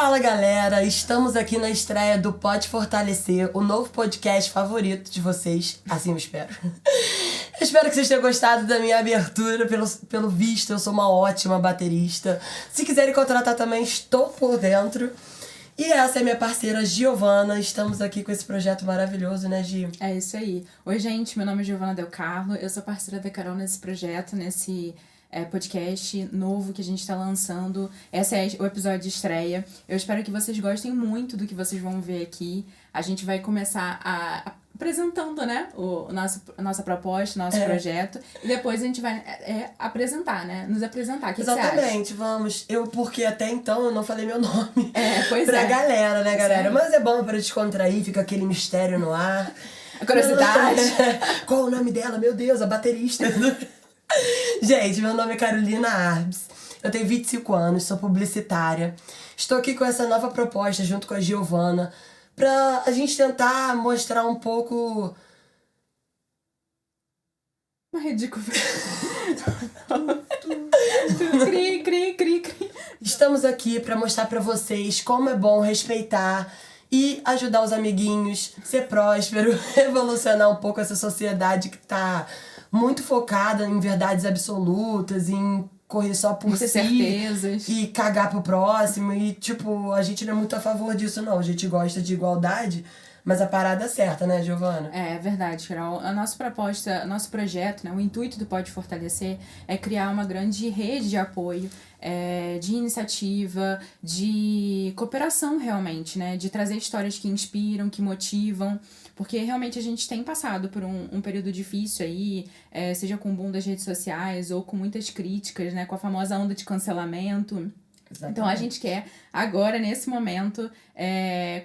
Fala galera, estamos aqui na estreia do Pode Fortalecer, o novo podcast favorito de vocês, assim eu espero. Eu espero que vocês tenham gostado da minha abertura, pelo visto eu sou uma ótima baterista. Se quiserem contratar também, estou por dentro. E essa é minha parceira Giovana, estamos aqui com esse projeto maravilhoso, né, Gi? É isso aí. Oi, gente, meu nome é Giovana Del Carlo, eu sou parceira da Carol nesse projeto, nesse podcast novo que a gente tá lançando. Esse é o episódio de estreia. Eu espero que vocês gostem muito do que vocês vão ver aqui. A gente vai começar apresentando, né, a nossa proposta, o nosso projeto. E depois a gente vai apresentar, né? Nos apresentar. O que Exatamente, você acha? vamos. Porque até então eu não falei meu nome. Pois pra é. galera, né, galera? Sério? Mas é bom pra descontrair, fica aquele mistério no ar. A curiosidade. Qual o nome dela? Meu Deus, a baterista. Gente, meu nome é Carolina Arbs. Eu tenho 25 anos, sou publicitária. Estou aqui com essa nova proposta junto com a Giovana pra a gente tentar mostrar um pouco... Uma ridícula. Cri. Estamos aqui pra mostrar pra vocês como é bom respeitar e ajudar os amiguinhos, ser próspero, revolucionar um pouco essa sociedade que tá muito focada em verdades absolutas, em correr só por Muitas si certezas. e cagar pro próximo. E, a gente não é muito a favor disso, não. A gente gosta de igualdade, mas a parada é certa, né, Giovana? É verdade, Carol. A nossa proposta, nosso projeto, né, o intuito do Pode Fortalecer é criar uma grande rede de apoio, de iniciativa, de cooperação realmente, né, de trazer histórias que inspiram, que motivam, porque realmente a gente tem passado por um período difícil aí, seja com o boom das redes sociais ou com muitas críticas, né, com a famosa onda de cancelamento. Exatamente. Então a gente quer, agora, nesse momento,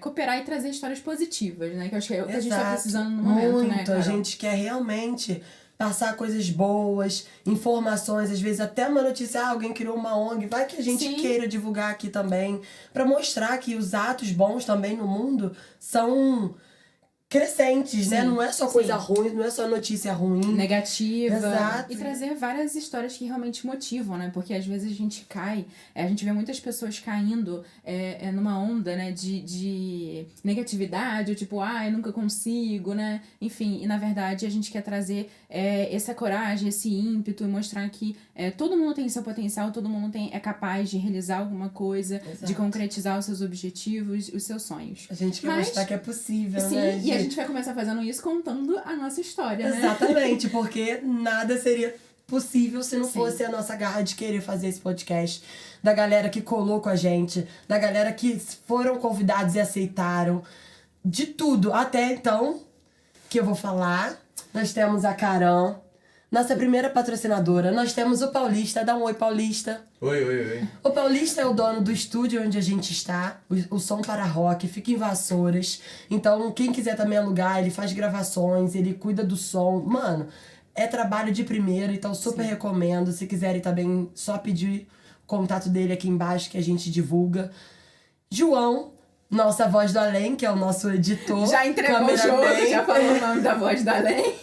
cooperar e trazer histórias positivas, né? Que eu acho que é o que a gente tá precisando no momento, muito, né, Carol? A gente quer realmente passar coisas boas, informações, às vezes até uma notícia, alguém criou uma ONG, vai que a gente Sim. queira divulgar aqui também, pra mostrar que os atos bons também no mundo são crescentes, né? Sim, Não é só coisa sim. ruim, não é só notícia ruim. Negativa. Exato. E trazer várias histórias que realmente motivam, né? Porque às vezes a gente cai, a gente vê muitas pessoas caindo numa onda, né, de negatividade, ou tipo, eu nunca consigo, né? Enfim, e na verdade a gente quer trazer essa coragem, esse ímpeto e mostrar que todo mundo tem seu potencial, todo mundo é capaz de realizar alguma coisa, Exato. de concretizar os seus objetivos, os seus sonhos. A gente quer mostrar que é possível, Sim, né, e a gente vai começar fazendo isso contando a nossa história, né? Exatamente, porque nada seria possível se não Sim. fosse a nossa garra de querer fazer esse podcast. Da galera que colou com a gente, da galera que foram convidados e aceitaram. De tudo. Até então, que eu vou falar, nós temos a Carol, nossa primeira patrocinadora. Nós temos o Paulista. Dá um oi, Paulista. Oi. O Paulista é o dono do estúdio onde a gente está, o Som para Rock, fica em Vassouras. Então, quem quiser também alugar, ele faz gravações, ele cuida do som. Mano, é trabalho de primeira, então super recomendo. Se quiserem também, só pedir o contato dele aqui embaixo que a gente divulga. João, nossa voz do além, que é o nosso editor. Já entregou o jogo, já falou o nome da voz do além.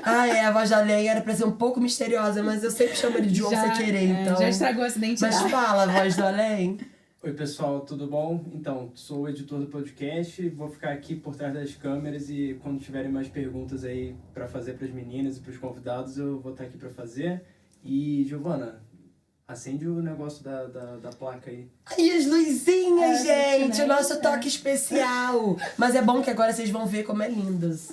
A voz do além era pra ser um pouco misteriosa, mas eu sempre chamo ele de João sem querer, então... Já estragou essa identidade. Mas fala, voz do além. Oi pessoal, tudo bom? Então, sou o editor do podcast, vou ficar aqui por trás das câmeras e quando tiverem mais perguntas aí pra fazer pras meninas e pros convidados, eu vou estar aqui pra fazer. E, Giovana, acende o negócio da placa aí. Aí as luzinhas, gente! né? O nosso toque especial! Mas é bom que agora vocês vão ver como é lindas.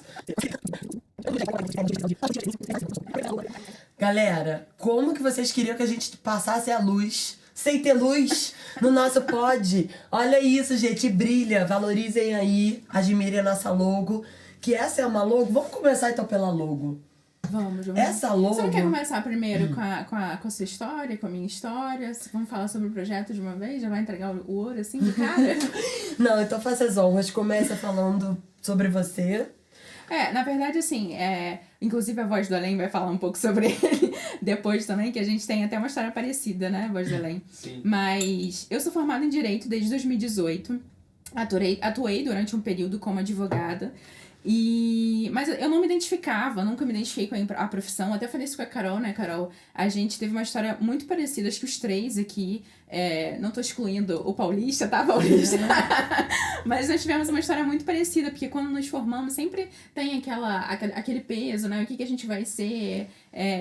Galera, como que vocês queriam que a gente passasse a luz sem ter luz no nosso pod? Olha isso, gente, brilha. Valorizem aí, admirem a nossa logo. Que essa é uma logo. Vamos começar então pela logo. Vamos. Essa logo... Você não quer começar primeiro com a sua história, com a minha história? Vamos falar sobre o projeto de uma vez? Já vai entregar o ouro assim de cara? Não, então faça as honras. Começa falando sobre você. Na verdade, assim, inclusive a Voz do Além vai falar um pouco sobre ele depois também, que a gente tem até uma história parecida, né, Voz do Além. Sim. Mas eu sou formada em Direito desde 2018, atuei durante um período como advogada, mas eu não me identificava, nunca me identifiquei com a profissão, até falei isso com a Carol, né, Carol? A gente teve uma história muito parecida, acho que os três aqui, não tô excluindo o paulista, tá, paulista? Mas nós tivemos uma história muito parecida, porque quando nos formamos sempre tem aquele peso, né? O que a gente vai ser.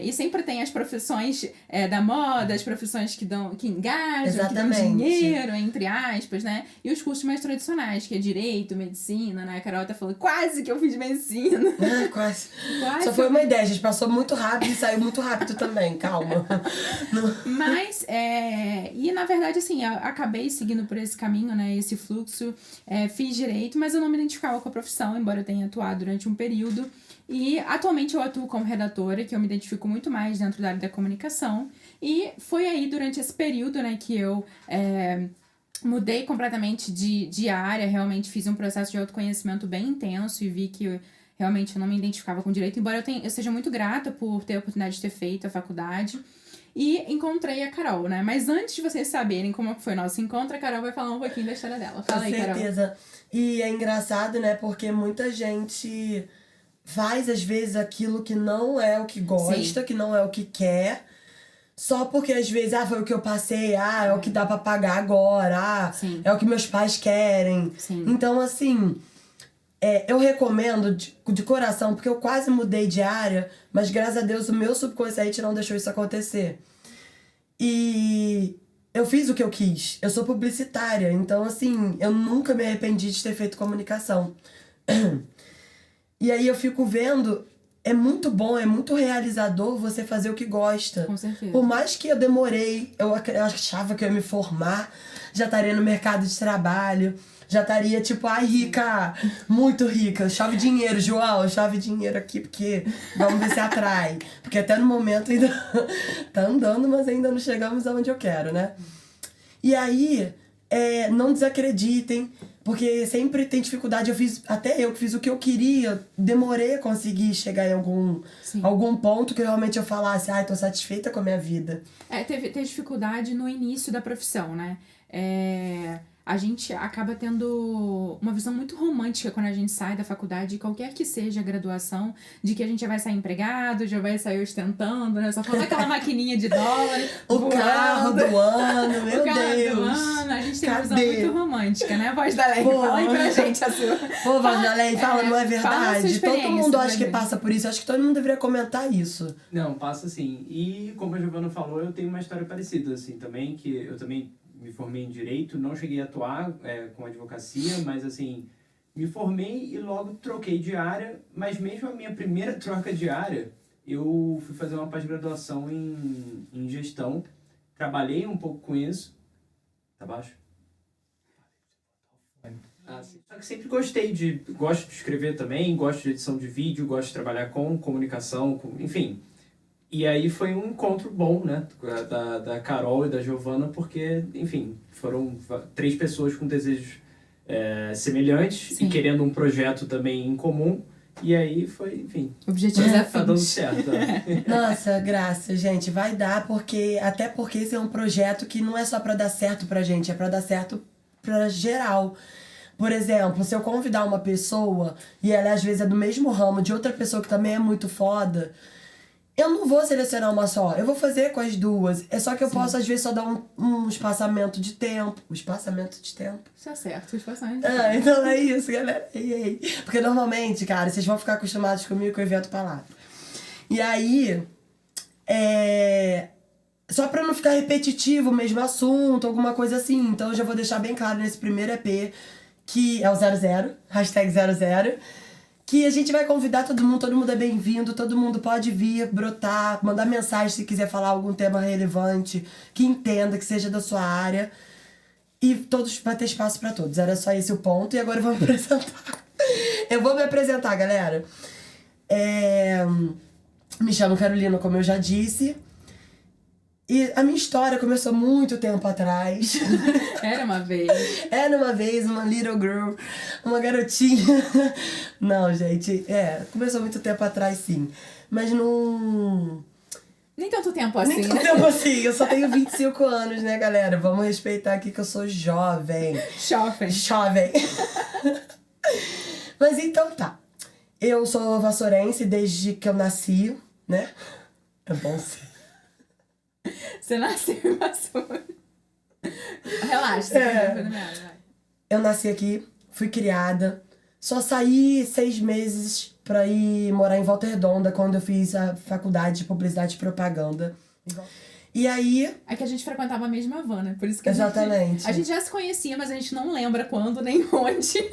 E sempre tem as profissões da moda, as profissões que engajam, Exatamente. que dão dinheiro, entre aspas, né? E os cursos mais tradicionais, que é direito, medicina, né? A Carol até falou, quase que eu fiz medicina. Quase. Só foi uma ideia, a gente passou muito rápido e saiu muito rápido também, calma. Mas, e na verdade, assim, eu acabei seguindo por esse caminho, né? Esse fluxo, fiz direito, mas eu não me identificava com a profissão, embora eu tenha atuado durante um período. E atualmente eu atuo como redatora, que eu me identifico muito mais dentro da área da comunicação. E foi aí, durante esse período, né, que eu mudei completamente de área, realmente fiz um processo de autoconhecimento bem intenso e vi que realmente eu não me identificava com direito, embora eu seja muito grata por ter a oportunidade de ter feito a faculdade. E encontrei a Carol, né? Mas antes de vocês saberem como foi o nosso encontro, a Carol vai falar um pouquinho da história dela. Fala aí, Carol. Com certeza. E é engraçado, né? Porque muita gente faz, às vezes, aquilo que não é o que gosta, que não é o que quer. Só porque, às vezes, foi o que eu passei, é o que dá pra pagar agora, é o que meus pais querem. Sim. Então, assim, eu recomendo de coração, porque eu quase mudei de área, mas graças a Deus o meu subconsciente não deixou isso acontecer. E eu fiz o que eu quis. Eu sou publicitária, então, assim, eu nunca me arrependi de ter feito comunicação. E aí eu fico vendo, é muito bom, é muito realizador você fazer o que gosta. Com certeza. Por mais que eu demorei, eu achava que eu ia me formar, já estaria no mercado de trabalho, já estaria tipo, rica, muito rica, chove dinheiro, João, chove dinheiro aqui, porque vamos ver se atrai. Porque até no momento ainda tá andando, mas ainda não chegamos aonde eu quero, né? E aí, não desacreditem, porque sempre tem dificuldade. Até eu que fiz o que eu queria, demorei a conseguir chegar em algum ponto que realmente eu falasse, tô satisfeita com a minha vida. Teve dificuldade no início da profissão, né? A gente acaba tendo uma visão muito romântica quando a gente sai da faculdade, qualquer que seja a graduação, de que a gente já vai sair empregado, já vai sair ostentando, né? Só falta aquela maquininha de dólar. O carro do ano, meu Deus. O carro do ano, a gente tem uma visão muito romântica, né? Voz da Lei, fala aí pra gente a sua. Pô, Voz da Lei, fala, não é verdade? Todo mundo acha que gente. passa por isso, acho que todo mundo deveria comentar isso. Não, passa sim. E como a Giovana falou, eu tenho uma história parecida, assim, também, que eu também me formei em Direito, não cheguei a atuar com advocacia, mas assim, me formei e logo troquei de área, mas mesmo a minha primeira troca de área, eu fui fazer uma pós-graduação em gestão, trabalhei um pouco com isso. Tá baixo? Só que sempre gosto de escrever também, gosto de edição de vídeo, gosto de trabalhar com comunicação, enfim. E aí foi um encontro bom, né, da Carol e da Giovana, porque, enfim, foram 3 pessoas com desejos semelhantes. Sim. E querendo um projeto também em comum. E aí foi, enfim... Objetivos tá dando certo. Nossa, graças, gente. Vai dar, até porque esse é um projeto que não é só pra dar certo pra gente, é pra dar certo pra geral. Por exemplo, se eu convidar uma pessoa e ela às vezes é do mesmo ramo de outra pessoa que também é muito foda... Eu não vou selecionar uma só, eu vou fazer com as duas. É só que eu posso, às vezes, só dar um espaçamento de tempo. Espaçamento de tempo. Isso é certo, espaçamento de tempo. Então é isso, galera. Ei. Porque normalmente, cara, vocês vão ficar acostumados comigo com o evento palavra. E aí, só pra não ficar repetitivo o mesmo assunto, alguma coisa assim. Então eu já vou deixar bem claro nesse primeiro EP, que é o 00, hashtag 00. Que a gente vai convidar todo mundo é bem-vindo, todo mundo pode vir, brotar, mandar mensagem se quiser falar algum tema relevante, que entenda, que seja da sua área. E todos vai ter espaço pra todos. Era só esse o ponto, e agora eu vou me apresentar. Eu vou me apresentar, galera. Me chamo Carolina, como eu já disse. E a minha história começou muito tempo atrás. Era uma vez uma little girl, uma garotinha. Não, gente, começou muito tempo atrás, sim. Mas não... Nem tanto tempo assim, Nem tanto tempo assim, eu só tenho 25 anos, né, galera? Vamos respeitar aqui que eu sou jovem. Jovem. Mas então tá. Eu sou vassourense desde que eu nasci, né? É bom ser. Você nasceu em Vassoura. Relaxa, você foi nomeada, vai. Eu nasci aqui, fui criada. Só saí 6 meses pra ir morar em Volta Redonda quando eu fiz a faculdade de publicidade e propaganda. E aí... É que a gente frequentava a mesma van, né? Por isso que Exatamente. A gente já se conhecia, mas a gente não lembra quando nem onde.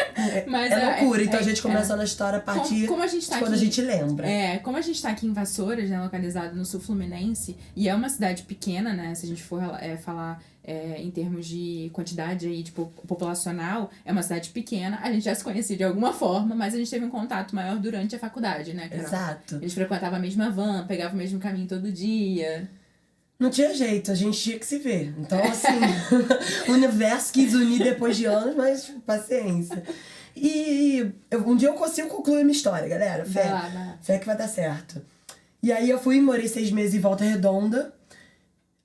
Mas é loucura, então a gente começa na história a partir como a gente tá de quando aqui, a gente lembra. Como a gente tá aqui em Vassouras, né, localizado no sul fluminense, e é uma cidade pequena, né, se a gente for falar em termos de quantidade aí, tipo, populacional, é uma cidade pequena, a gente já se conhecia de alguma forma, mas a gente teve um contato maior durante a faculdade, né, Carol? Exato. A gente frequentava a mesma van, pegava o mesmo caminho todo dia. Não tinha jeito, a gente tinha que se ver. Então, assim, o universo quis unir depois de anos, mas paciência. E um dia eu consigo concluir minha história, galera. Fé. Vai lá. Fé que vai dar certo. E aí eu fui, morei 6 meses em Volta Redonda.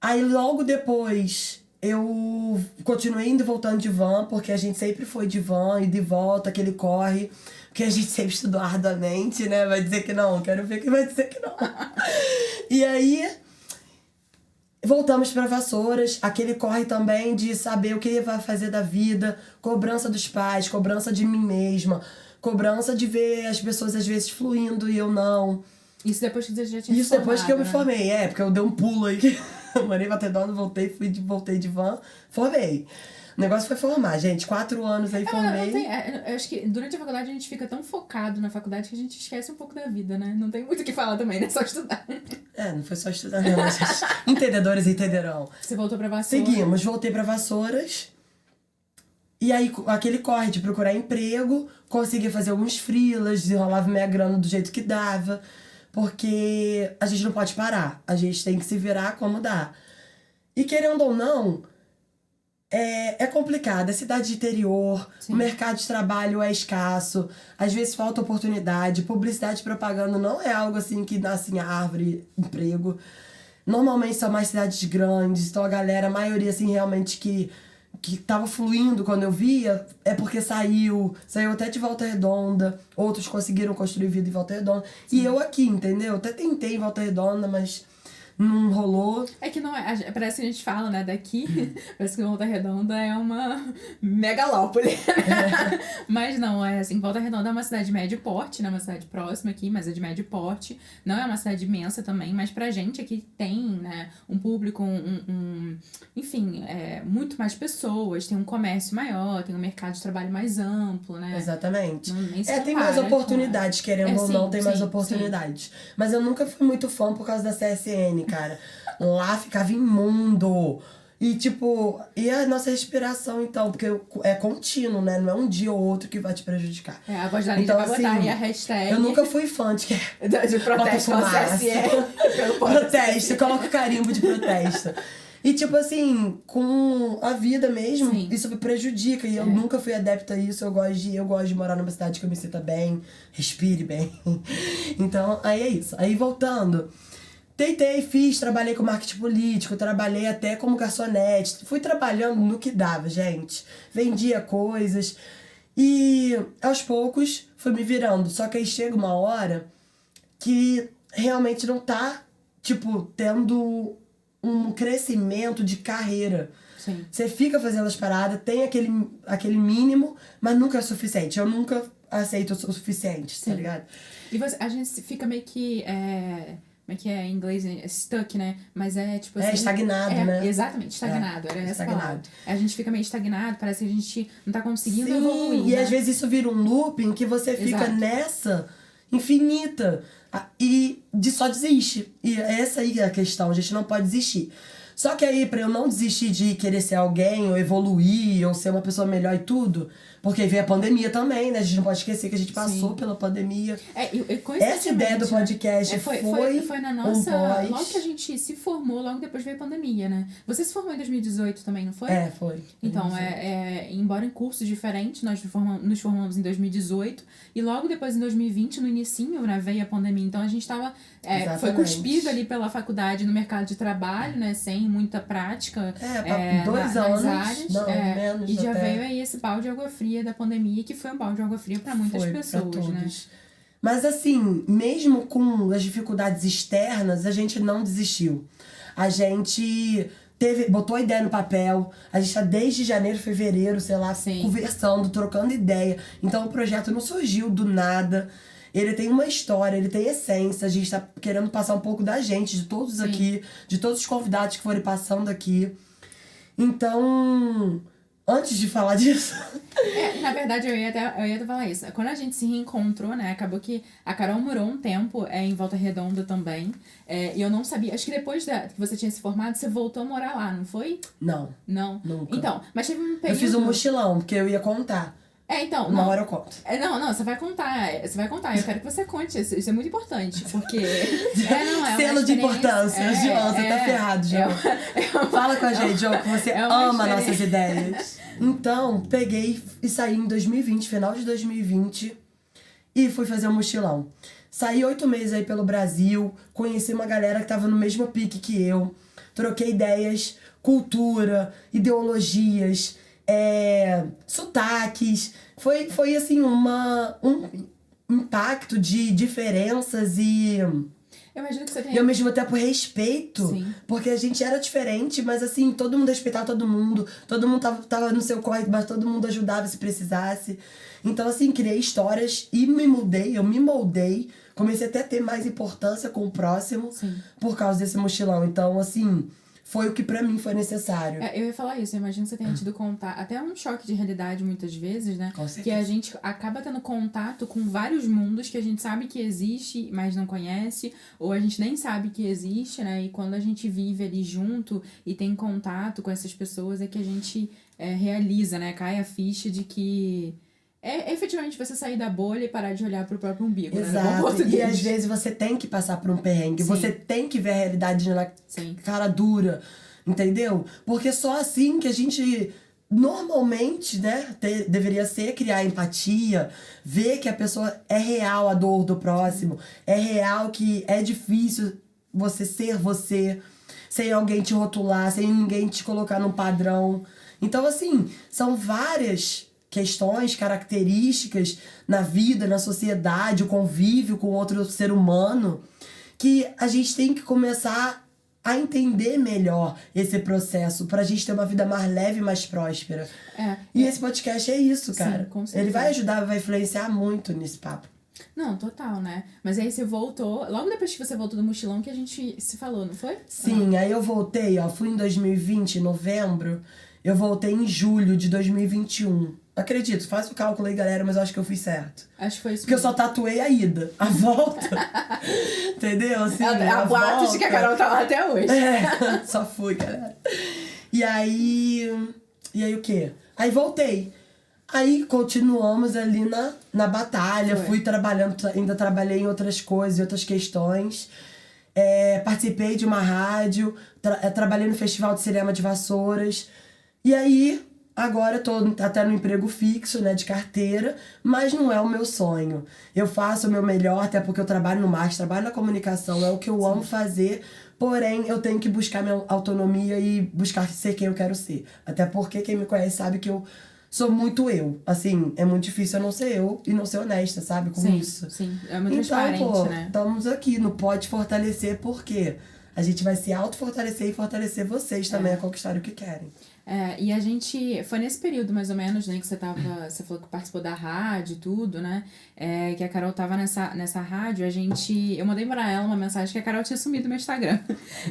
Aí logo depois eu continuei indo e voltando de van, porque a gente sempre foi de van e de volta, aquele corre. Porque a gente sempre estudou arduamente, né? Vai dizer que não, quero ver quem vai dizer que não. E aí... voltamos para Vassouras, aquele corre também de saber o que vai fazer da vida, cobrança dos pais, cobrança de mim mesma, cobrança de ver as pessoas às vezes fluindo e eu não. Isso depois que você já tinha Isso depois que eu me formei, porque eu dei um pulo aí. Eu morei em Volta Redonda, voltei de van, formei. O negócio foi formar, gente. 4 anos aí formei. Eu acho que durante a faculdade a gente fica tão focado na faculdade que a gente esquece um pouco da vida, né? Não tem muito o que falar também, né? Só estudar. Não foi só estudar não, mas entendedores entenderão. Você voltou pra Vassouras? Seguimos, voltei pra Vassouras. E aí, aquele corre de procurar emprego, consegui fazer alguns freelas, desenrolava minha grana do jeito que dava. Porque a gente não pode parar, a gente tem que se virar como dá. E querendo ou não... É complicado, é cidade de interior, Sim. O mercado de trabalho é escasso, às vezes falta oportunidade, publicidade e propaganda não é algo assim que nasce em árvore, emprego. Normalmente são mais cidades grandes, então a galera, a maioria assim realmente que tava fluindo quando eu via, é porque saiu até de Volta Redonda, outros conseguiram construir vida em Volta Redonda. Sim. E eu aqui, entendeu? Até tentei em Volta Redonda, mas... não rolou. É que não é. Parece que a gente fala, né, daqui. Parece que Volta Redonda é uma megalópole. Mas não, é assim, Volta Redonda é uma cidade de médio porte, né? Uma cidade próxima aqui, mas é de médio porte. Não é uma cidade imensa também, mas pra gente aqui tem, né, um público, enfim, muito mais pessoas, tem um comércio maior, tem um mercado de trabalho mais amplo, né? Exatamente. Nem se tem mais compara oportunidades, querendo ou não, tem mais sim. oportunidades. Mas eu nunca fui muito fã por causa da CSN, cara. Lá ficava imundo. E, tipo, e a nossa respiração, então? Porque é contínuo, né? Não é um dia ou outro que vai te prejudicar. A voz da Lídia então, vai assim, botar aí a hashtag. Eu nunca fui fã de protesto com a CSN. Protesto, coloca o carimbo de protesto. E, tipo assim, com a vida mesmo, Sim. isso me prejudica. E eu nunca fui adepta a isso. Eu gosto de morar numa cidade que eu me sinta bem, respire bem. Então, aí é isso. Aí, voltando... trabalhei com marketing político, trabalhei até como garçonete. Fui trabalhando no que dava, gente. Vendia coisas. E, aos poucos, fui me virando. Só que aí chega uma hora que realmente não tá, tipo, tendo um crescimento de carreira. Sim. Você fica fazendo as paradas, tem aquele mínimo, mas nunca é o suficiente. Eu nunca aceito o suficiente, Sim. tá ligado? E a gente fica meio que... como é que é em inglês? Stuck, né? Mas é tipo assim... estagnado, né? Exatamente, estagnado. Era essa estagnado. palavra. A gente fica meio estagnado, parece que a gente não tá conseguindo Sim, evoluir, e né? às vezes isso vira um looping que você fica Exato. nessa infinita e só desiste. E essa aí é a questão, a gente não pode desistir. Só que aí, pra eu não desistir de querer ser alguém, ou evoluir, ou ser uma pessoa melhor e tudo, porque veio a pandemia também, né? A gente não pode esquecer que a gente passou pela pandemia. Essa ideia do podcast foi na nossa... pós. Logo que a gente se formou, logo depois veio a pandemia, né? Você se formou em 2018 também, não foi? Foi. Então, embora em cursos diferentes, nós nos formamos em 2018 e logo depois em 2020, no inicinho, né, veio a pandemia. Então a gente tava... foi cuspido ali pela faculdade no mercado de trabalho, né? Sem muita prática. 2 nas anos. áreas. Não, menos e já até. veio aí esse balde de água fria da pandemia, que foi um balde de água fria para muitas pessoas, né? Mas assim, mesmo com as dificuldades externas, a gente não desistiu. A gente botou a ideia no papel. A gente tá desde janeiro, fevereiro, sei lá, Sim. conversando, trocando ideia. Então o projeto não surgiu do nada. Ele tem uma história, ele tem essência. A gente tá querendo passar um pouco da gente, de todos aqui, de todos os convidados que forem passando aqui. Então, antes de falar disso... Na verdade, eu ia até falar isso. Quando a gente se reencontrou, né? Acabou que a Carol morou um tempo em Volta Redonda também. E eu não sabia. Acho que depois que você tinha se formado, você voltou a morar lá, não foi? Não. Não? Nunca. Então, mas teve um período... Eu fiz um mochilão, porque eu ia contar. Então, Uma hora eu conto. Não, você vai contar. Você vai contar. Eu quero que você conte. Isso é muito importante. Porque. Selo de importância. João, você tá ferrado, João. Fala com a gente, João, que você ama nossas ideias. Então, peguei e saí em 2020, final de 2020, e fui fazer um mochilão. Saí 8 meses aí pelo Brasil, conheci uma galera que tava no mesmo pique que eu, troquei ideias, cultura, ideologias, sotaques. Foi assim, um impacto de diferenças e Eu imagino que você tem... ao mesmo tempo respeito. Sim. Porque a gente era diferente, mas assim, todo mundo respeitava todo mundo tava no seu corre, mas todo mundo ajudava se precisasse. Então assim, criei histórias e eu me moldei, comecei até a ter mais importância com o próximo. Sim. Por causa desse mochilão. Então assim, foi o que pra mim foi necessário. Eu ia falar isso, eu imagino que você tenha tido contato, até um choque de realidade muitas vezes, né? Com certeza. Que a gente acaba tendo contato com vários mundos que a gente sabe que existe, mas não conhece, ou a gente nem sabe que existe, né? E quando a gente vive ali junto e tem contato com essas pessoas é que a gente realiza, né? Cai a ficha de que efetivamente você sair da bolha e parar de olhar pro próprio umbigo, Exato. né? No bom português. E às vezes você tem que passar por um perrengue, Sim. você tem que ver a realidade na Sim. cara dura, entendeu? Porque só assim que a gente normalmente, né, deveria ser criar empatia, ver que a pessoa é real a dor do próximo, é real que é difícil você ser você, sem alguém te rotular, sem ninguém te colocar num padrão. Então, assim, são várias questões, características na vida, na sociedade, o convívio com outro ser humano, que a gente tem que começar a entender melhor esse processo pra gente ter uma vida mais leve e mais próspera. E esse podcast é isso, cara. Sim, com certeza. Ele vai ajudar, vai influenciar muito nesse papo. Não, total, né? Mas aí você voltou, logo depois que você voltou do mochilão que a gente se falou, não foi? Sim, aí eu voltei, fui em 2020, em novembro, eu voltei em julho de 2021. Acredito, faz o cálculo aí, galera, mas eu acho que eu fiz certo. Acho que foi isso. Porque eu só tatuei a ida, a volta. Entendeu? Assim, A boato de que a Carol tá lá até hoje. Só fui, galera. E aí o quê? Aí voltei. Aí continuamos ali na batalha, fui trabalhando, ainda trabalhei em outras coisas, em outras questões. Participei de uma rádio, trabalhei no Festival de Cinema de Vassouras. E aí, agora eu tô até no emprego fixo, né, de carteira, mas não é o meu sonho. Eu faço o meu melhor, até porque eu trabalho no marketing, trabalho na comunicação, é o que eu amo fazer, porém eu tenho que buscar minha autonomia e buscar ser quem eu quero ser. Até porque quem me conhece sabe que eu sou muito eu. Assim, é muito difícil eu não ser eu e não ser honesta, sabe, com isso. Sim, é muito Então, transparente, né? estamos aqui no Pode Fortalecer, porque a gente vai se auto-fortalecer e fortalecer vocês também a conquistar o que querem. E a gente, foi nesse período mais ou menos, né, que você falou que participou da rádio e tudo, né, que a Carol tava nessa rádio, eu mandei pra ela uma mensagem que a Carol tinha sumido no meu Instagram,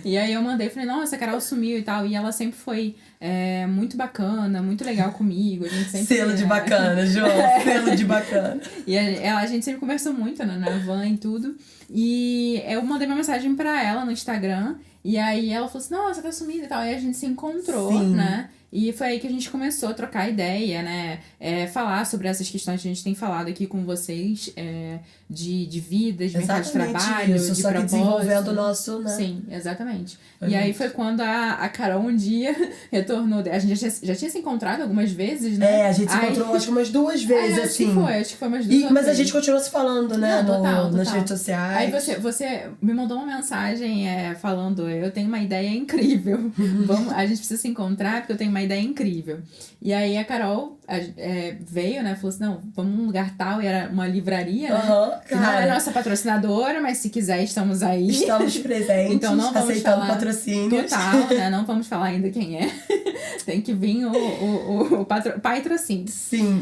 e aí eu mandei, falei, nossa, a Carol sumiu e tal, e ela sempre foi muito bacana, muito legal comigo, a gente sempre... Selo de bacana, João, selo de bacana. E a gente sempre conversou muito, né, na van e tudo, e eu mandei uma mensagem pra ela no Instagram, e aí ela falou assim, nossa, tá sumida e tal. Aí a gente se encontrou, né? E foi aí que a gente começou a trocar ideia, né? Falar sobre essas questões que a gente tem falado aqui com vocês, de vida, de mercado de trabalho, isso, de só propósito. Que desenvolvendo o nosso, né? Sim, exatamente. Aí foi quando a Carol um dia retornou. A gente já tinha se encontrado algumas vezes, né? A gente se encontrou acho que umas 2 vezes, assim. Acho que foi umas 2 Mas a gente continuou se falando, né? Total. Nas redes sociais. Aí você me mandou uma mensagem falando, eu tenho uma ideia incrível. A gente precisa se encontrar porque eu tenho uma ideia incrível. E aí a Carol veio, né? Falou assim, não, vamos num lugar tal. E era uma livraria, né? Que não é nossa patrocinadora, mas se quiser, estamos aí. Estamos presentes, então não vamos aceitando falar patrocínios. Total, né? Não vamos falar ainda quem é. Tem que vir o patrocínio. Sim,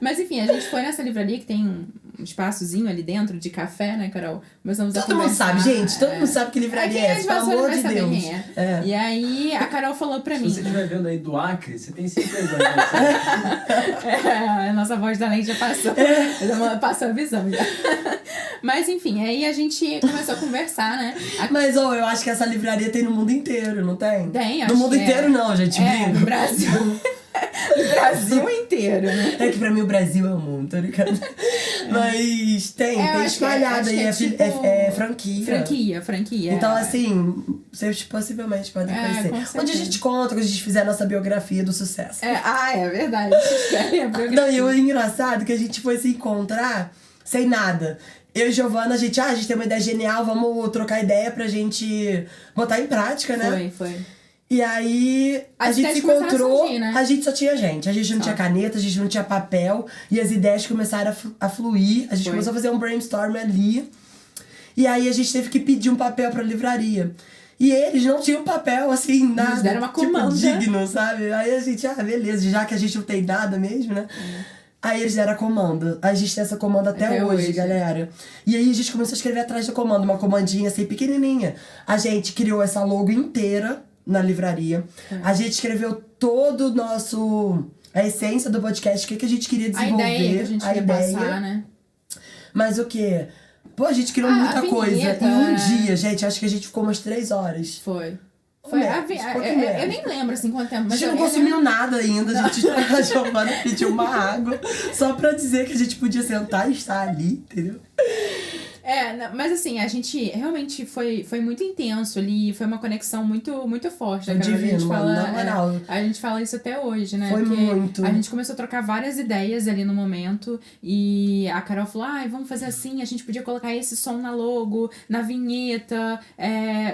mas enfim, a gente foi nessa livraria que tem um espaçozinho ali dentro de café, né, Carol? Começamos a Todo mundo sabe, gente. Todo mundo sabe que livraria é essa, pelo amor de Deus. Quem é. E aí a Carol falou pra mim. Se você estiver vendo aí do Acre, você tem certeza. A nossa voz da lente já passou. Passou a visão já. Mas enfim, aí a gente começou a conversar, né? Mas eu acho que essa livraria tem no mundo inteiro, não tem? Tem, acho No mundo que inteiro não, gente. No Brasil. No Brasil inteiro, né? É que pra mim o Brasil é o mundo, tá ligado? Mas tem espalhado aí, é franquia. Franquia. Então, assim, vocês possivelmente podem conhecer. Onde a gente conta, quando a gente fizer a nossa biografia do sucesso. É verdade. Não, e o engraçado é que a gente foi se encontrar sem nada. Eu e Giovana, a gente tem uma ideia genial, vamos trocar ideia pra gente botar em prática, né? Foi. E aí, a gente se encontrou, surgir, né? a gente só tinha gente. A gente não tinha caneta, a gente não tinha papel. E as ideias começaram a fluir. A gente começou a fazer um brainstorm ali. E aí, a gente teve que pedir um papel pra livraria. E eles não tinham papel, assim, nada. Eles deram uma comanda. Digno, sabe? Aí a gente, beleza, já que a gente não tem nada mesmo, né? Aí eles deram a comanda. A gente tem essa comanda até hoje, galera. E aí a gente começou a escrever atrás da comanda. Uma comandinha assim, pequenininha. A gente criou essa logo inteira na livraria. A gente escreveu todo o nosso... A essência do podcast, o que a gente queria desenvolver. A ideia que a gente queria passar, né? Mas o quê? Pô, a gente criou muita coisa. Em um dia, gente, acho que a gente ficou umas 3 horas. Foi eu nem lembro, assim, quanto tempo. Mas a gente não consumiu nada ainda. A Giovana pediu uma água só pra dizer que a gente podia sentar e estar ali, entendeu? Mas assim, a gente realmente foi muito intenso ali, foi uma conexão muito, muito forte. Né, divino, na moral. A gente fala isso até hoje, né? Foi muito. A gente começou a trocar várias ideias ali no momento e a Carol falou, vamos fazer assim, a gente podia colocar esse som na logo, na vinheta,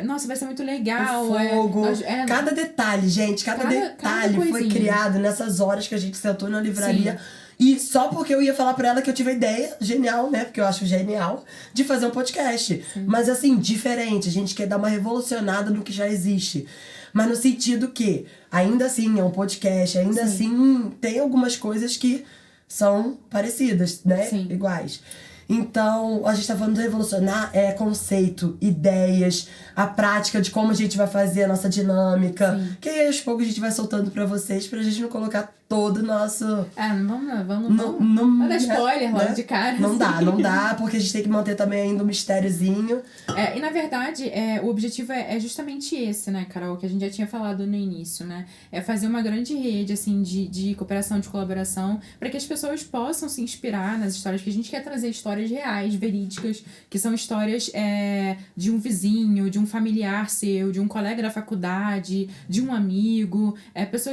nossa, vai ser muito legal. O fogo, cada detalhe, gente, cada detalhe foi criado nessas horas que a gente sentou na livraria. Sim. E só porque eu ia falar pra ela que eu tive a ideia genial, né? Porque eu acho genial, de fazer um podcast. Sim. Mas assim, diferente. A gente quer dar uma revolucionada no que já existe. Mas no sentido que, ainda assim, é um podcast. Ainda assim, tem algumas coisas que são parecidas, né? Sim. Iguais. Então, a gente tá falando de revolucionar conceito, ideias, a prática de como a gente vai fazer a nossa dinâmica. Sim. Que aí, aos poucos, a gente vai soltando pra vocês, pra gente não colocar todo o nosso... Vamos dar spoiler logo de cara. Não dá, porque a gente tem que manter também ainda um mistériozinho. E na verdade, o objetivo é justamente esse, né, Carol, que a gente já tinha falado no início, né? É fazer uma grande rede, assim, de cooperação, de colaboração, para que as pessoas possam se inspirar nas histórias, que a gente quer trazer histórias reais, verídicas, que são histórias de um vizinho, de um familiar seu, de um colega da faculdade, de um amigo,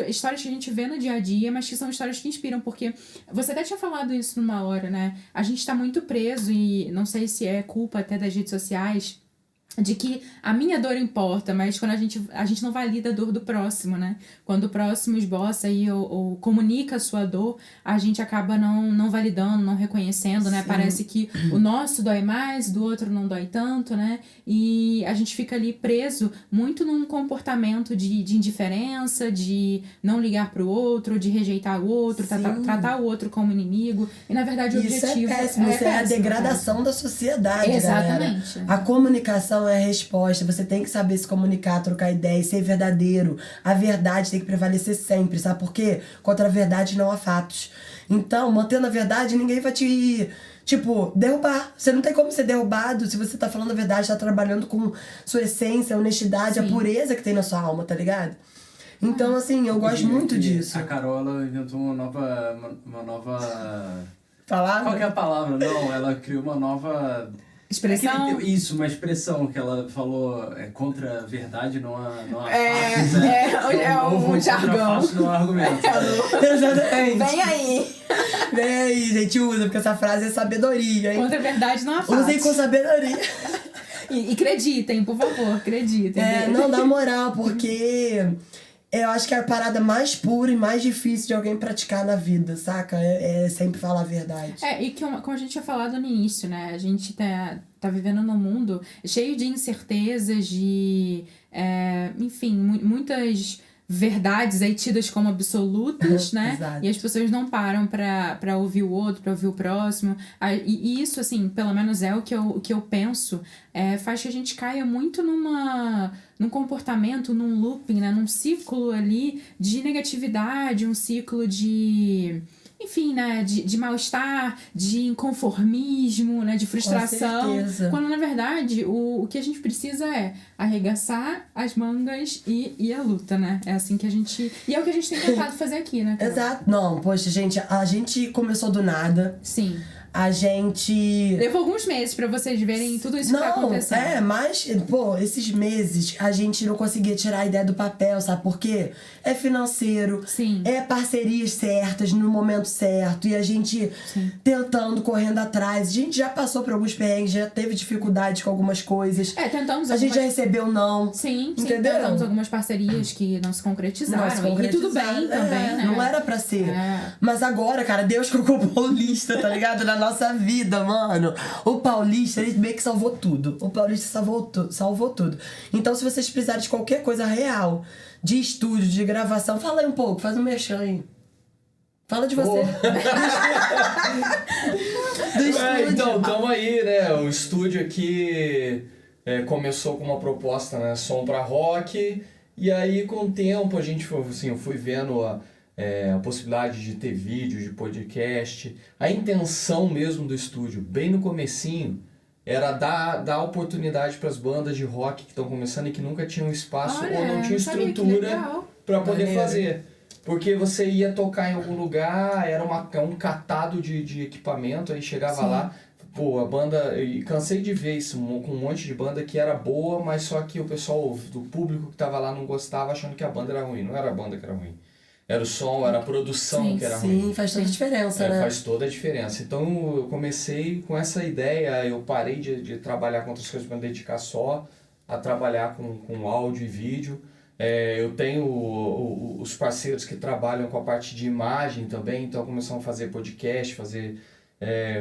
histórias que a gente vê no dia a dia, mas que são histórias que inspiram, porque você até tinha falado isso numa hora, né? A gente tá muito preso e não sei se é culpa até das redes sociais, de que a minha dor importa, mas quando a gente não valida a dor do próximo, né? Quando o próximo esboça aí ou comunica a sua dor, a gente acaba não validando, não reconhecendo, né? Sim. Parece que o nosso dói mais, do outro não dói tanto, né? E a gente fica ali preso muito num comportamento de indiferença, de não ligar pro outro, de rejeitar o outro, tratar o outro como inimigo. E na verdade o objetivo é péssimo. Isso é a degradação da sociedade, exatamente. Galera. A comunicação é a resposta. Você tem que saber se comunicar, trocar ideia e ser verdadeiro. A verdade tem que prevalecer sempre, sabe por quê? Contra a verdade não há fatos. Então, mantendo a verdade, ninguém vai te... derrubar. Você não tem como ser derrubado se você tá falando a verdade, tá trabalhando com sua essência, a honestidade, a pureza que tem na sua alma, tá ligado? Então, assim, eu gosto muito disso. A Carol, ela inventou uma nova... Palavra? Qual que é a palavra? Não, ela criou uma nova... Expressão? Isso, uma expressão que ela falou contra a verdade, não há fatos, né? É um jargão. Fatos, não há argumento. Exatamente. Vem aí, gente, usa, porque essa frase é sabedoria, hein? Contra a verdade não há fatos. Usem com sabedoria. E acreditem, por favor, acreditem. Não, dá moral, porque... Eu acho que é a parada mais pura e mais difícil de alguém praticar na vida, saca? É sempre falar a verdade. E como a gente tinha falado no início, né? A gente tá vivendo num mundo cheio de incertezas, de... enfim, muitas verdades aí tidas como absolutas, né? Exato. E as pessoas não param pra ouvir o outro, pra ouvir o próximo. E isso, assim, pelo menos é o que eu penso, faz que a gente caia muito num comportamento, num looping, né? Num ciclo ali de negatividade, um ciclo de... Enfim, né, de mal-estar, de inconformismo, né, de frustração. Com certeza. Quando, na verdade, o que a gente precisa é arregaçar as mangas e a luta, né? É assim que a gente... E é o que a gente tem tentado fazer aqui, né, Carol? Exato. Não, poxa, gente, a gente começou do nada. Sim. A gente... Levou alguns meses pra vocês verem tudo isso que tá acontecendo. Mas, pô, esses meses a gente não conseguia tirar a ideia do papel, sabe por quê? É financeiro, Sim. é parcerias certas no momento certo, e a gente tentando, correndo atrás. A gente já passou por alguns perrengues, já teve dificuldade com algumas coisas. Tentamos A gente já recebeu não. Sim, entendeu? tentamos algumas parcerias que não se concretizaram. E tudo bem também, né? Não era pra ser. Mas agora, cara, Deus colocou o Paulista, tá ligado? Na nossa vida, mano. O Paulista, ele meio que salvou tudo. O Paulista salvou tudo. Então, se vocês precisarem de qualquer coisa real, de estúdio, de gravação, fala aí um pouco, faz um merchan aí. Fala de você. Do estúdio. Então, tamo aí, né? O estúdio aqui começou com uma proposta, né? Som pra rock. E aí, com o tempo, a gente foi, assim, eu fui vendo a possibilidade de ter vídeo, de podcast. A intenção mesmo do estúdio, bem no comecinho, era dar oportunidade para as bandas de rock que estão começando e que nunca tinham espaço ou não tinham estrutura para poder fazer. Porque você ia tocar em algum lugar, era um catado de equipamento, aí chegava lá, pô, a banda... E cansei de ver isso com um monte de banda que era boa, mas só que o pessoal do público que tava lá não gostava, achando que a banda era ruim. Não era a banda que era ruim. Era o som, era a produção que era ruim. Sim, faz toda a diferença, né? Faz toda a diferença. Então eu comecei com essa ideia, eu parei de trabalhar com outras coisas para me dedicar só a trabalhar com áudio e vídeo. Eu tenho os parceiros que trabalham com a parte de imagem também, então começamos a fazer podcast, fazer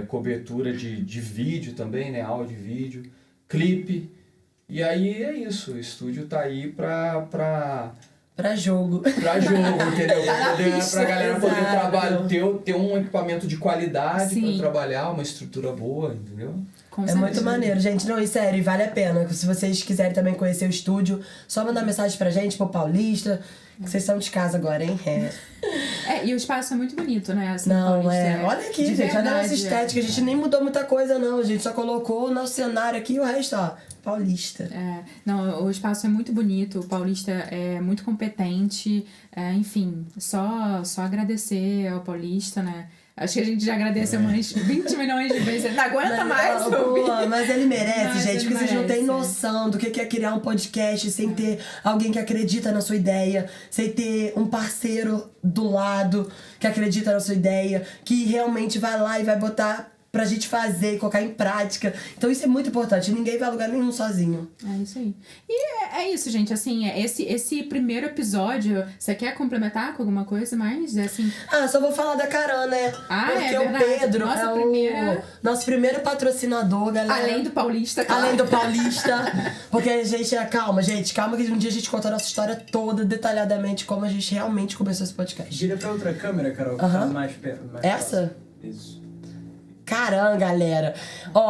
cobertura de vídeo também, né? Áudio e vídeo, clipe. E aí é isso, o estúdio tá aí Pra jogo. Pra jogo, entendeu? Pra galera poder trabalhar, ter um equipamento de qualidade pra trabalhar, uma estrutura boa, entendeu? É muito maneiro, gente. Não, e sério, e vale a pena. Se vocês quiserem também conhecer o estúdio, só mandar mensagem pra gente, pro Paulista, que vocês são de casa agora, hein? E o espaço é muito bonito, né? Assim, não, Paulista, olha aqui, gente, olha a nossa estética. A gente nem mudou muita coisa, não. A gente só colocou o nosso cenário aqui e o resto, ó. Paulista. Não, o espaço é muito bonito, o Paulista é muito competente, enfim, só agradecer ao Paulista, né? Acho que a gente já agradeceu mais 20 milhões de vezes, ele não aguenta mais. Mas ele merece, gente, porque vocês não têm noção do que é criar um podcast sem ter alguém que acredita na sua ideia, sem ter um parceiro do lado que acredita na sua ideia, que realmente vai lá e vai botar pra gente fazer e colocar em prática. Então isso é muito importante. Ninguém vai a lugar nenhum sozinho. É isso aí. E é isso, gente. Assim, esse primeiro episódio, você quer complementar com alguma coisa mais? Assim... só vou falar da Caran, né? Porque o Pedro nosso primeiro patrocinador, galera. Além do Paulista, claro. Além do Paulista. Porque a gente calma que um dia a gente conta a nossa história toda, detalhadamente, como a gente realmente começou esse podcast. Gira pra outra câmera, Carol. Mais perto. Essa? Isso. Caramba, galera.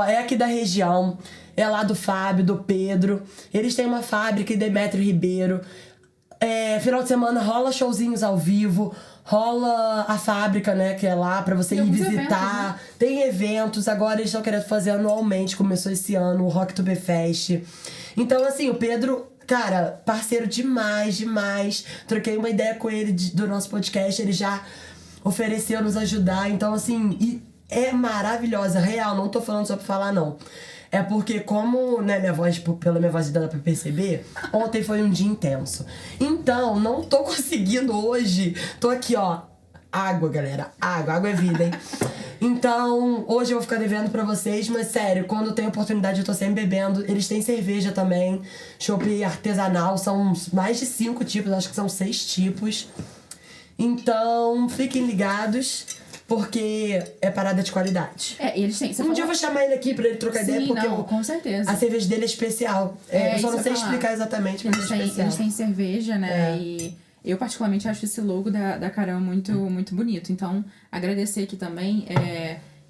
É aqui da região. É lá do Fábio, do Pedro. Eles têm uma fábrica em Demétrio Ribeiro. Final de semana rola showzinhos ao vivo. Rola a fábrica, né, que é lá pra você ir visitar. Eventos, né? Tem eventos. Agora eles estão querendo fazer anualmente. Começou esse ano o Rocktoberfest. Então, assim, o Pedro... Cara, parceiro demais. Troquei uma ideia com ele do nosso podcast. Ele já ofereceu nos ajudar. Então, assim... É maravilhosa, real, não tô falando só pra falar, não. É porque como, né, pela minha voz dá pra perceber, ontem foi um dia intenso. Então, não tô conseguindo hoje, tô aqui, ó, água, galera, água é vida, hein. Então, hoje eu vou ficar devendo pra vocês, mas sério, quando eu tenho oportunidade eu tô sempre bebendo. Eles têm cerveja também, chopp artesanal, são mais de 5 tipos, acho que são 6 tipos. Então, fiquem ligados, porque é parada de qualidade. Eles têm. Um dia eu vou chamar ele aqui pra ele trocar ideia, porque com certeza. a cerveja dele é especial. Eu só não sei explicar exatamente, mas é especial. Eles têm cerveja, né? E eu particularmente acho esse logo da Carol muito bonito. Então, agradecer aqui também.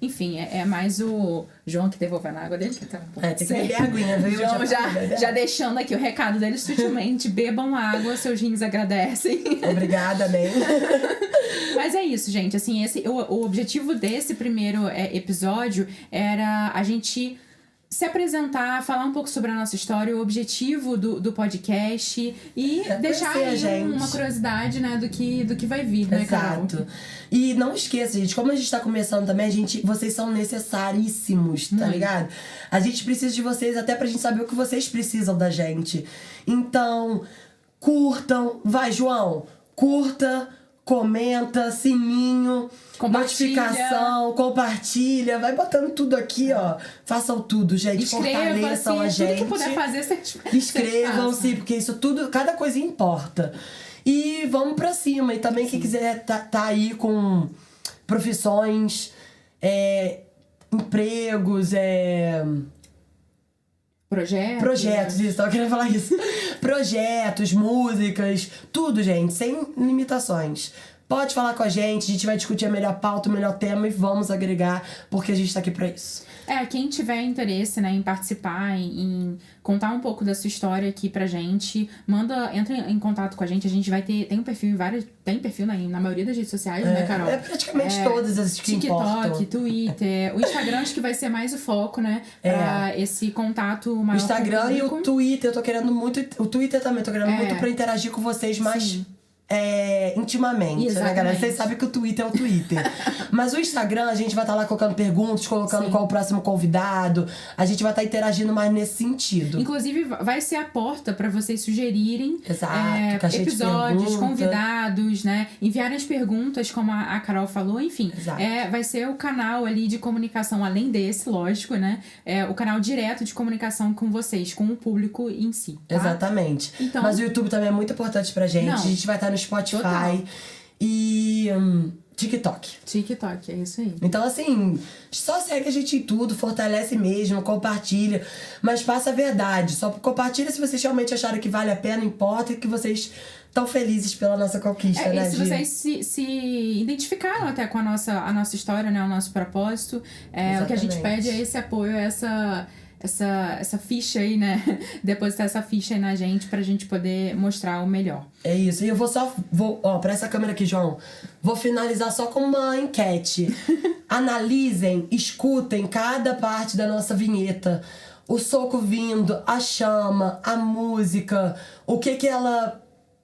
Enfim, é mais o João que devolvendo a água dele, que tá um pouco tem que beber aguinha, viu? João já deixando aqui o recado dele sutilmente. Bebam água, seus rins agradecem. Obrigada, bem. Mas é isso, gente. Assim, o objetivo desse primeiro episódio era a gente se apresentar, falar um pouco sobre a nossa história, o objetivo do podcast e deixar aí uma curiosidade, né, do que vai vir, né, Carol? Exato. E não esqueça, gente, como a gente tá começando também, vocês são necessaríssimos, tá ligado? A gente precisa de vocês até pra gente saber o que vocês precisam da gente. Então, curtam. Vai, João, curta, comenta, sininho, notificação, compartilha, vai botando tudo aqui, ó. Façam tudo, gente. Fortaleçam a gente. Tudo que puder fazer, Inscrevam-se, porque isso tudo, cada coisa importa. E vamos pra cima. E também quem quiser tá aí com profissões, empregos, Projetos, isso, eu queria falar isso. Projetos, músicas, tudo, gente, sem limitações. Pode falar com a gente vai discutir a melhor pauta, o melhor tema e vamos agregar, porque a gente tá aqui pra isso. Quem tiver interesse, né, em participar, em contar um pouco da sua história aqui pra gente, entra em contato com a gente vai ter, tem perfil na maioria das redes sociais, né, Carol? Praticamente todas as que importam. TikTok, Twitter, o Instagram acho que vai ser mais o foco, né, pra esse contato maior. O Instagram e o Twitter, eu tô querendo muito, o Twitter também, tô querendo muito pra interagir com vocês mais... intimamente, né, galera? Vocês sabem que o Twitter é o Twitter. Mas o Instagram, a gente vai estar lá colocando perguntas, colocando qual o próximo convidado. A gente vai estar interagindo mais nesse sentido. Inclusive, vai ser a porta pra vocês sugerirem episódios, convidados, né? Enviarem as perguntas, como a Carol falou, enfim. Vai ser o canal ali de comunicação, além desse, lógico, né? O canal direto de comunicação com vocês, com o público em si. Tá? Exatamente. Então, mas o YouTube também é muito importante pra gente. A gente vai estar no Spotify e TikTok. TikTok, é isso aí. Então, assim, só segue a gente em tudo, fortalece mesmo, compartilha. Mas passa a verdade. Só compartilha se vocês realmente acharam que vale a pena, importa, e que vocês estão felizes pela nossa conquista, né, e se vocês se identificaram até com a nossa história, né, o nosso propósito, o que a gente pede é esse apoio, essa ficha aí, né? Depositar essa ficha aí na gente pra gente poder mostrar o melhor. É isso. E eu vou pra essa câmera aqui, João. Vou finalizar só com uma enquete. Analisem, escutem cada parte da nossa vinheta. O soco vindo, a chama, a música, o que ela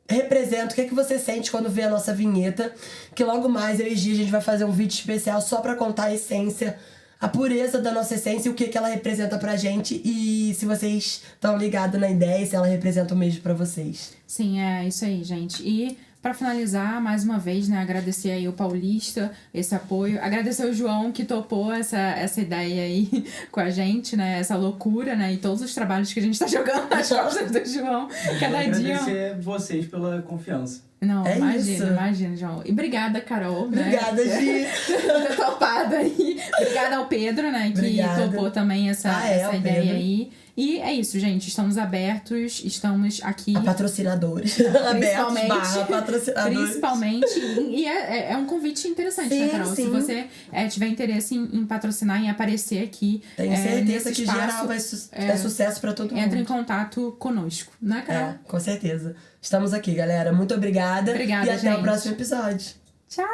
representa, o que você sente quando vê a nossa vinheta. Que logo mais, eu e Gi, a gente vai fazer um vídeo especial só pra contar a essência, a pureza da nossa essência e o que ela representa pra gente. E se vocês estão ligados na ideia, se ela representa o mesmo pra vocês. Sim, é isso aí, gente. E pra finalizar, mais uma vez, né, agradecer aí o Paulista, esse apoio. Agradecer o João, que topou essa ideia aí com a gente, né, essa loucura, né, e todos os trabalhos que a gente tá jogando nas costas do João. Cada dia... Agradecer vocês pela confiança. Não, imagina, João. E obrigada, Carol. Obrigada, né? Gi. Por ter topado aí. Obrigada ao Pedro, né, que topou também essa ideia Pedro. aí. E é isso, gente. Estamos abertos, estamos aqui. A patrocinadores. Patrocinadores. Principalmente. E é um convite interessante, né, Carol? Sim. Se você tiver interesse em patrocinar, em aparecer aqui. Tenho certeza que espaço, geral é sucesso pra todo mundo. Entra em contato conosco, né, Carol? Com certeza. Estamos aqui, galera. Muito obrigada. Obrigada, e até gente. o próximo episódio. Tchau!